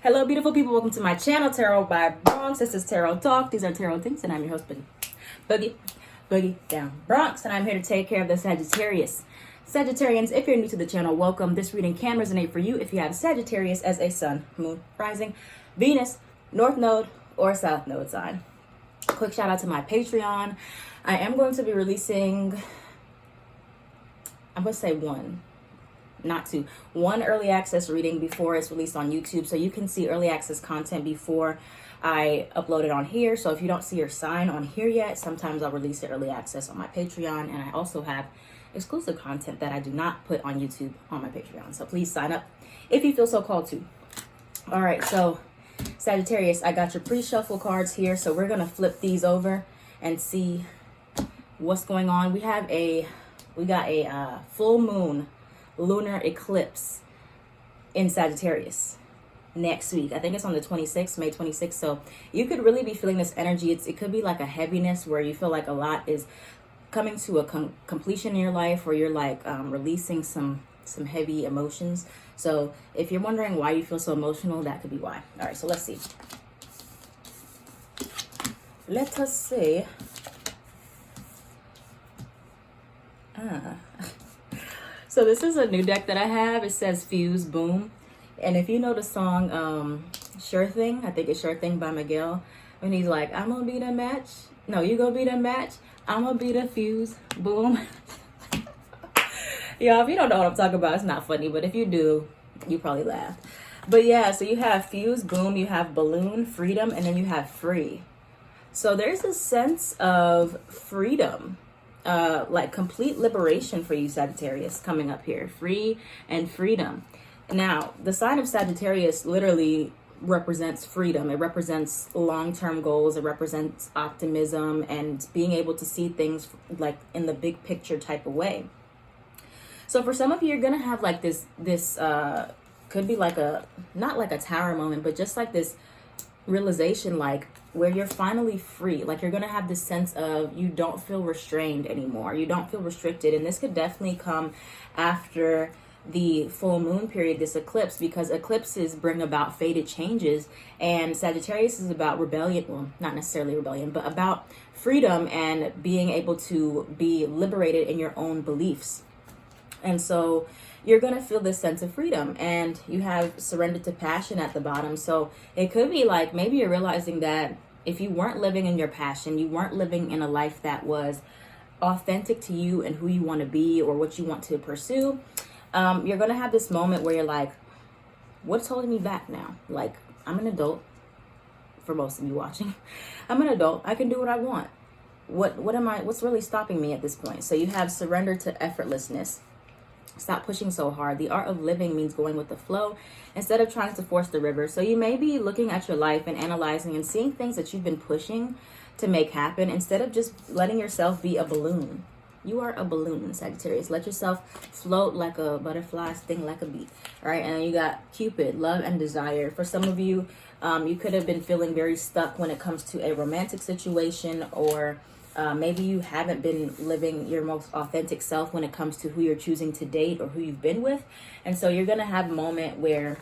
Hello, beautiful people. Welcome to my channel, Tarot by Bronx. This is Tarot Talk. These are Tarot Things, and I'm your host, Boogie Down Bronx, and I'm here to take care of the Sagittarius. Sagittarians, if you're new to the channel, welcome. This reading can resonate for you if you have Sagittarius as a sun, moon, rising, Venus, North Node, or South Node sign. Quick shout out to my Patreon. I am going to be releasing, I'm going to say one early access reading before it's released on YouTube, so you can see early access content before I upload it on here. So if you don't see your sign on here yet, sometimes I'll release it early access on my Patreon, and I also have exclusive content that I do not put on YouTube on my Patreon. So please sign up if you feel so called to. All right, so Sagittarius, I got your pre-shuffle cards here, so we're gonna flip these over and see what's going on. We got a full moon lunar eclipse in Sagittarius next week. I think it's on the 26th, May 26th. So you could really be feeling this energy. It could be like a heaviness where you feel like a lot is coming to a completion in your life, where you're like releasing some heavy emotions. So if you're wondering why you feel so emotional, that could be why. All right, so let's see. Let us see. So this is a new deck that I have. It says Fuse Boom. And if you know the song Sure Thing, I think it's Sure Thing by Miguel, when he's like, I'm gonna be the match. No, you gonna be the match. I'm gonna be the fuse. Boom. Y'all, if you don't know what I'm talking about, it's not funny. But if you do, you probably laugh. But yeah, so you have Fuse, Boom, you have Balloon, Freedom, and then you have Free. So there's a sense of freedom. Like complete liberation for you, Sagittarius, coming up here. Free and freedom. Now, the sign of Sagittarius literally represents freedom. It represents long-term goals. It represents optimism and being able to see things like in the big picture type of way. So for some of you, you're going to have like this could be like not like a tower moment, but just like this realization, like where you're finally free. Like you're gonna have this sense of you don't feel restrained anymore. You don't feel restricted. And this could definitely come after the full moon period, this eclipse, because eclipses bring about fated changes, and Sagittarius is about rebellion. Well, not necessarily rebellion, but about freedom and being able to be liberated in your own beliefs. And so you're going to feel this sense of freedom, and you have surrendered to passion at the bottom. So it could be like maybe you're realizing that if you weren't living in your passion, you weren't living in a life that was authentic to you and who you want to be or what you want to pursue, you're going to have this moment where you're like, what's holding me back now? Like, I'm an adult. For most of you watching, I'm an adult. I can do what I want. What's really stopping me at this point? So you have surrender to effortlessness. Stop pushing so hard. The art of living means going with the flow instead of trying to force the river. So you may be looking at your life and analyzing and seeing things that you've been pushing to make happen instead of just letting yourself be a balloon. You are a balloon, Sagittarius. Let yourself float like a butterfly, sting like a bee. All right, and then you got Cupid, love and desire. For some of you, you could have been feeling very stuck when it comes to a romantic situation, or maybe you haven't been living your most authentic self when it comes to who you're choosing to date or who you've been with. And so you're going to have a moment where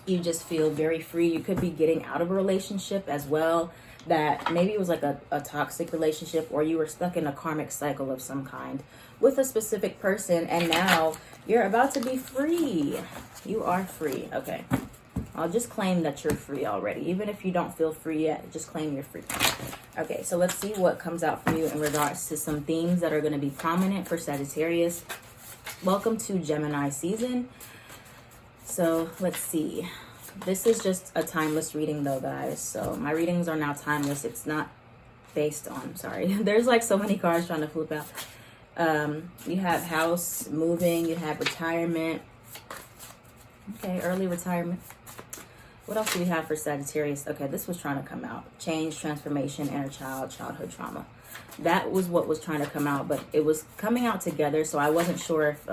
you just feel very free. You could be getting out of a relationship as well, that maybe it was like a toxic relationship, or you were stuck in a karmic cycle of some kind with a specific person, and now you're about to be free. You are free. Okay. I'll just claim that you're free already. Even if you don't feel free yet, just claim you're free. Okay, so let's see what comes out for you in regards to some themes that are going to be prominent for Sagittarius. Welcome to Gemini season. So let's see. This is just a timeless reading though, guys. So my readings are now timeless. It's not based on, sorry. There's like so many cards trying to flip out. You have house, moving, you have retirement. Okay, early retirement. What else do we have for Sagittarius? Okay, this was trying to come out. Change, transformation, inner child, childhood trauma. That was what was trying to come out, but it was coming out together, so I wasn't sure if...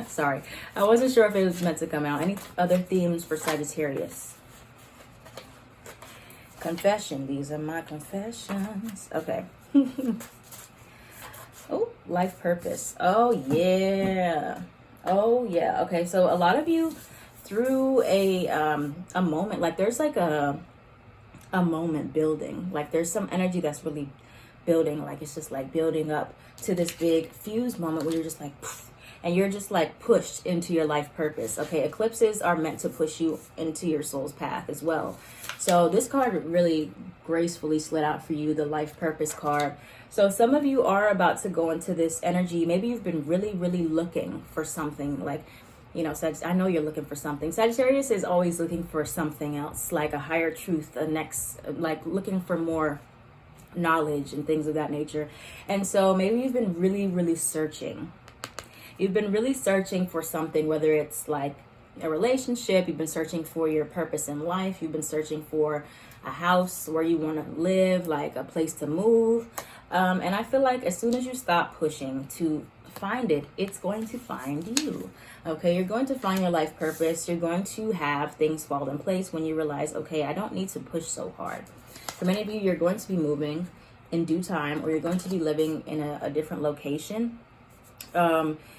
sorry. I wasn't sure if it was meant to come out. Any other themes for Sagittarius? Confession. These are my confessions. Okay. Oh, life purpose. Oh, yeah. Oh yeah. Okay. So a lot of you through a moment, like there's like a moment building. Like there's some energy that's really building. Like it's just like building up to this big fuse moment where you're just like poof, and you're just like pushed into your life purpose. Okay, eclipses are meant to push you into your soul's path as well. So this card really gracefully slid out for you, the life purpose card. So some of you are about to go into this energy. Maybe you've been really, really looking for something, like, you know, I know you're looking for something. Sagittarius is always looking for something else, like a higher truth, a next, like looking for more knowledge and things of that nature. And so maybe you've been really, really searching. You've been really searching for something, whether it's like a relationship, you've been searching for your purpose in life, you've been searching for a house where you want to live, like a place to move. And I feel like as soon as you stop pushing to find it, it's going to find you. Okay, you're going to find your life purpose. You're going to have things fall in place when you realize, okay, I don't need to push so hard. For many of you, you're going to be moving in due time, or you're going to be living in a different location.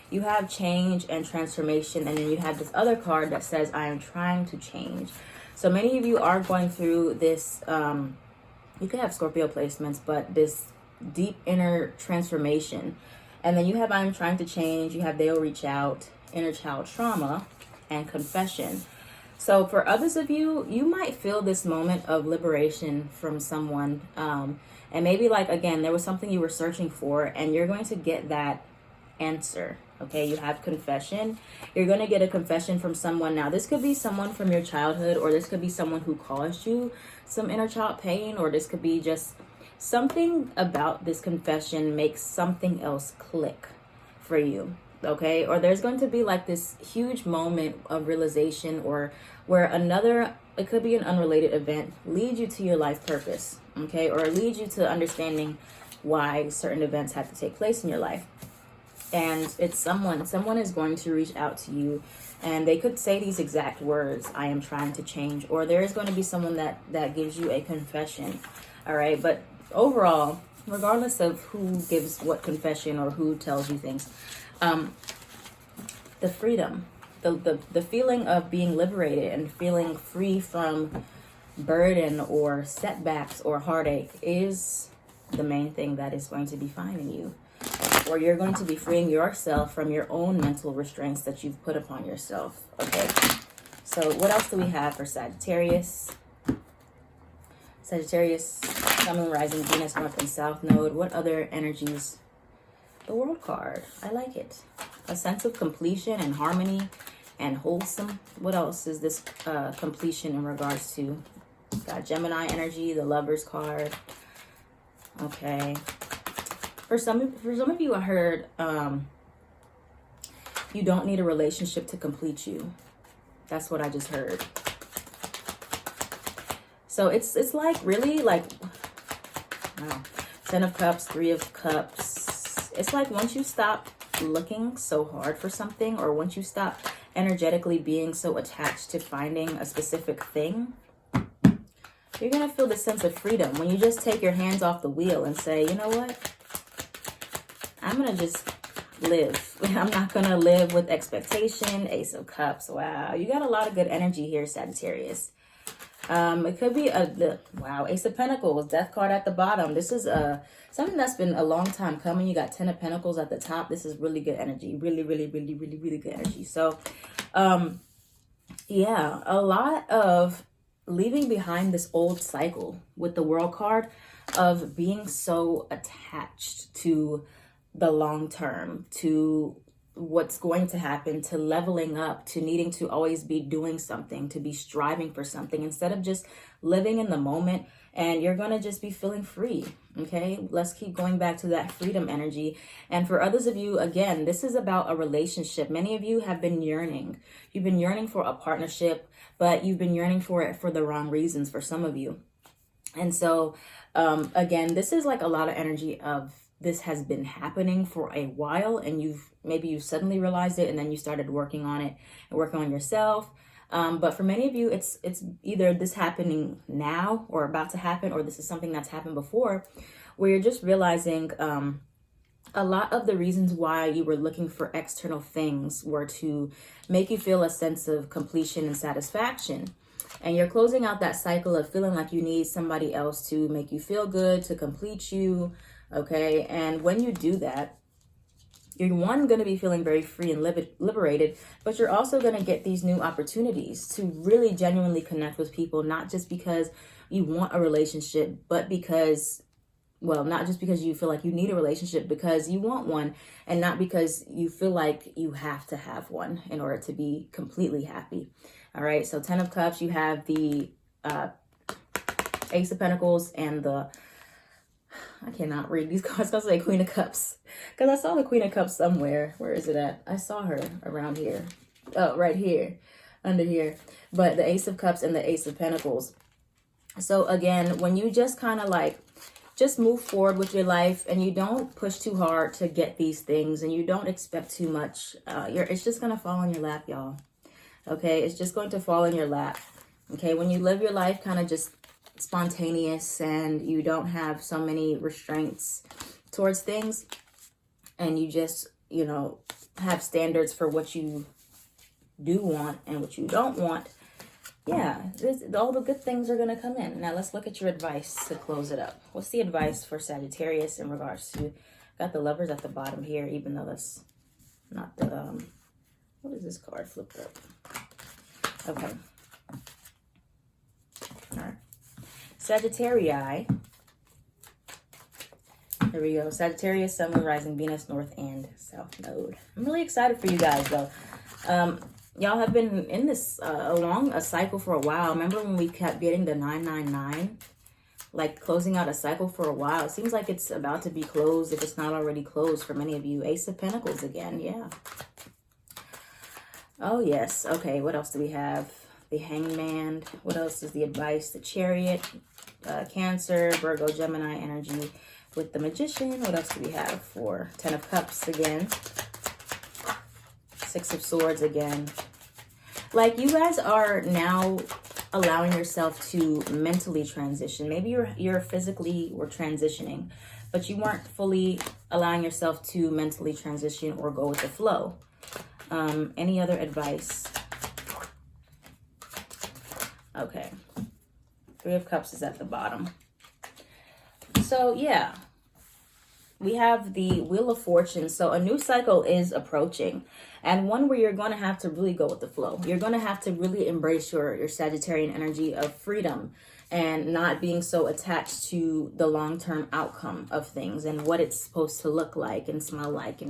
You have change and transformation, and then you have this other card that says, I am trying to change. So many of you are going through this, you could have Scorpio placements, but this deep inner transformation. And then you have I am trying to change, you have they'll reach out, inner child trauma, and confession. So for others of you, you might feel this moment of liberation from someone. And maybe like, again, there was something you were searching for, and you're going to get that answer. Okay, you have confession. You're going to get a confession from someone. Now, this could be someone from your childhood, or this could be someone who caused you some inner child pain, or this could be just something about this confession makes something else click for you. Okay, or there's going to be like this huge moment of realization, or where another, it could be an unrelated event, leads you to your life purpose. Okay, or leads you to understanding why certain events have to take place in your life. And it's someone is going to reach out to you, and they could say these exact words, I am trying to change, or there is going to be someone that gives you a confession. All right, but overall, regardless of who gives what confession or who tells you things, the freedom, the feeling of being liberated and feeling free from burden or setbacks or heartache is the main thing that is going to be finding you. Or you're going to be freeing yourself from your own mental restraints that you've put upon yourself. Okay, so what else do we have for Sagittarius? Sagittarius, Sun, Moon, Rising, Venus, North and South Node. What other energies? The World card. I like it. A sense of completion and harmony and wholesome. What else is this completion in regards to? Got Gemini energy, the Lovers card. Okay. For some of you, I heard you don't need a relationship to complete you. That's what I just heard. So it's like really like, wow, 10 of Cups, 3 of Cups. It's like once you stop looking so hard for something, or once you stop energetically being so attached to finding a specific thing, you're going to feel this sense of freedom when you just take your hands off the wheel and say, you know what? I'm going to just live. I'm not going to live with expectation. Ace of Cups. Wow. You got a lot of good energy here, Sagittarius. It could be wow, Ace of Pentacles, Death card at the bottom. This is something that's been a long time coming. You got 10 of Pentacles at the top. This is really good energy. Really, really, really, really, really good energy. So, yeah, a lot of leaving behind this old cycle with the World card of being so attached to the long term, to what's going to happen, to leveling up, to needing to always be doing something, to be striving for something, instead of just living in the moment. And you're going to just be feeling free. Okay, let's keep going back to that freedom energy. And for others of you, again, this is about a relationship. Many of you have been yearning. You've been yearning for a partnership, but you've been yearning for it for the wrong reasons for some of you. And so again, this is like a lot of energy of this has been happening for a while, and you suddenly realized it, and then you started working on it and working on yourself. But for many of you, it's either this happening now or about to happen, or this is something that's happened before, where you're just realizing a lot of the reasons why you were looking for external things were to make you feel a sense of completion and satisfaction. And you're closing out that cycle of feeling like you need somebody else to make you feel good, to complete you, okay? And when you do that, you're going to be feeling very free and liberated, but you're also going to get these new opportunities to really genuinely connect with people, not just because you want a relationship, but because, well, not just because you feel like you need a relationship, because you want one, and not because you feel like you have to have one in order to be completely happy. All right, so 10 of Cups, you have the Ace of Pentacles and the, I cannot read these cards. I was like Queen of Cups, because I saw the Queen of Cups somewhere. Where is it at? I saw her around here. Oh, right here, under here. But the Ace of Cups and the Ace of Pentacles. So again, when you just kind of like, just move forward with your life and you don't push too hard to get these things and you don't expect too much, it's just going to fall in your lap, y'all. Okay, it's just going to fall in your lap. Okay, when you live your life kind of just spontaneous and you don't have so many restraints towards things, and you just, you know, have standards for what you do want and what you don't want, yeah, all the good things are going to come in. Now let's look at your advice to close it up. What's the advice for Sagittarius in regards to, got the Lovers at the bottom here, even though that's not the, what is this card flipped up? Okay. All right. Sagittarii. There we go. Sagittarius, Sun, Moon, Rising, Venus, North and South Node. I'm really excited for you guys, though. Y'all have been in this along a cycle for a while. Remember when we kept getting the 999? Like closing out a cycle for a while. It seems like it's about to be closed if it's not already closed for many of you. Ace of Pentacles again. Yeah. Oh, yes. Okay, what else do we have? The Hangman. What else is the advice? The Chariot, Cancer, Virgo, Gemini energy with the Magician. What else do we have for 10 of Cups again? 6 of Swords again. Like, you guys are now allowing yourself to mentally transition. Maybe you're physically or transitioning, but you weren't fully allowing yourself to mentally transition or go with the flow. Any other advice? Okay. 3 of Cups is at the bottom. So, yeah. We have the Wheel of Fortune. So a new cycle is approaching, and one where you're going to have to really go with the flow. You're going to have to really embrace your Sagittarian energy of freedom and not being so attached to the long-term outcome of things and what it's supposed to look like and smell like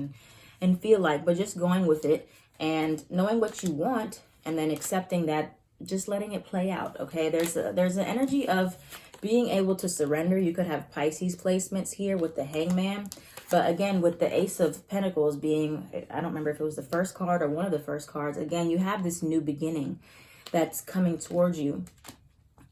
and feel like, but just going with it and knowing what you want and then accepting that, just letting it play out. Okay, there's an energy of being able to surrender. You could have Pisces placements here with the Hangman, but again with the Ace of Pentacles being, I don't remember if it was the first card or one of the first cards, again you have this new beginning that's coming towards you,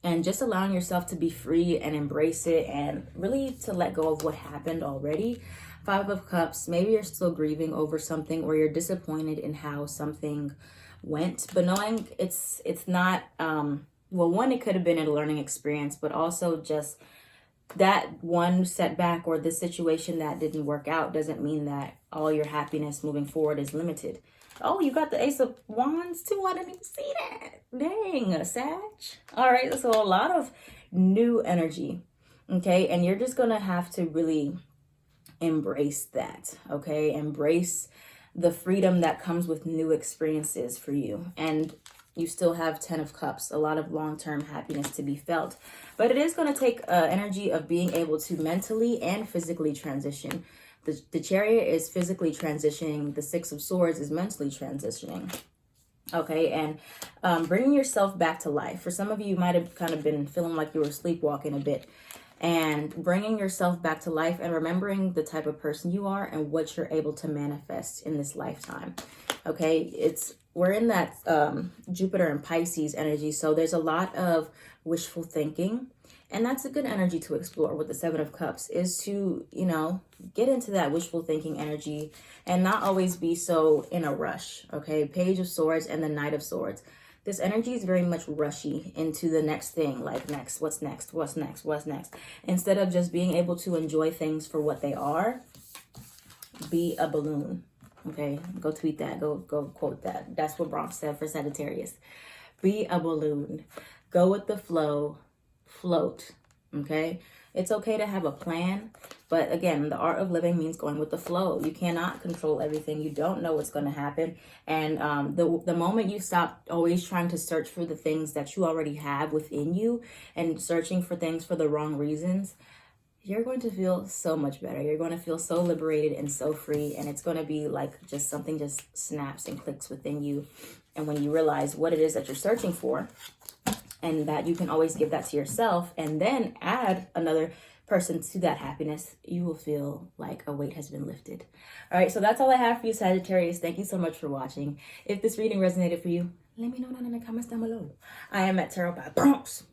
and just allowing yourself to be free and embrace it and really to let go of what happened already. 5 of Cups, maybe you're still grieving over something or you're disappointed in how something went, but knowing it's not, well, one, it could have been a learning experience, but also just that one setback or the situation that didn't work out doesn't mean that all your happiness moving forward is limited. Oh, you got the Ace of Wands too? I didn't even see that. Dang, Sag. All right, so a lot of new energy, okay? And you're just going to have to really embrace that, okay? Embrace the freedom that comes with new experiences for you. And you still have 10 of Cups, a lot of long-term happiness to be felt. But it is going to take energy of being able to mentally and physically transition. The Chariot is physically transitioning. The 6 of Swords is mentally transitioning. Okay, and bringing yourself back to life. For some of you, you might have kind of been feeling like you were sleepwalking a bit. And bringing yourself back to life and remembering the type of person you are and what you're able to manifest in this lifetime. Okay, we're in that Jupiter and Pisces energy, so there's a lot of wishful thinking, and that's a good energy to explore with the 7 of Cups, is to, you know, get into that wishful thinking energy and not always be so in a rush. Okay, Page of Swords and the Knight of Swords. This energy is very much rushy into the next thing, like next, what's next, what's next, what's next, instead of just being able to enjoy things for what they are Be a balloon. Okay, go tweet that. Go quote that. That's what Bronx said for Sagittarius. Be a balloon. Go with the flow. Float. Okay, it's okay to have a plan, but again, the art of living means going with the flow. You cannot control everything. You don't know what's going to happen, and the moment you stop always trying to search for the things that you already have within you and searching for things for the wrong reasons, you're going to feel so much better. You're going to feel so liberated and so free, and it's going to be like just something just snaps and clicks within you. And when you realize what it is that you're searching for, and that you can always give that to yourself and then add another person to that happiness, you will feel like a weight has been lifted. All right, so that's all I have for you, Sagittarius. Thank you so much for watching. If this reading resonated for you, let me know down in the comments down below. I am at Tarot by Bronx.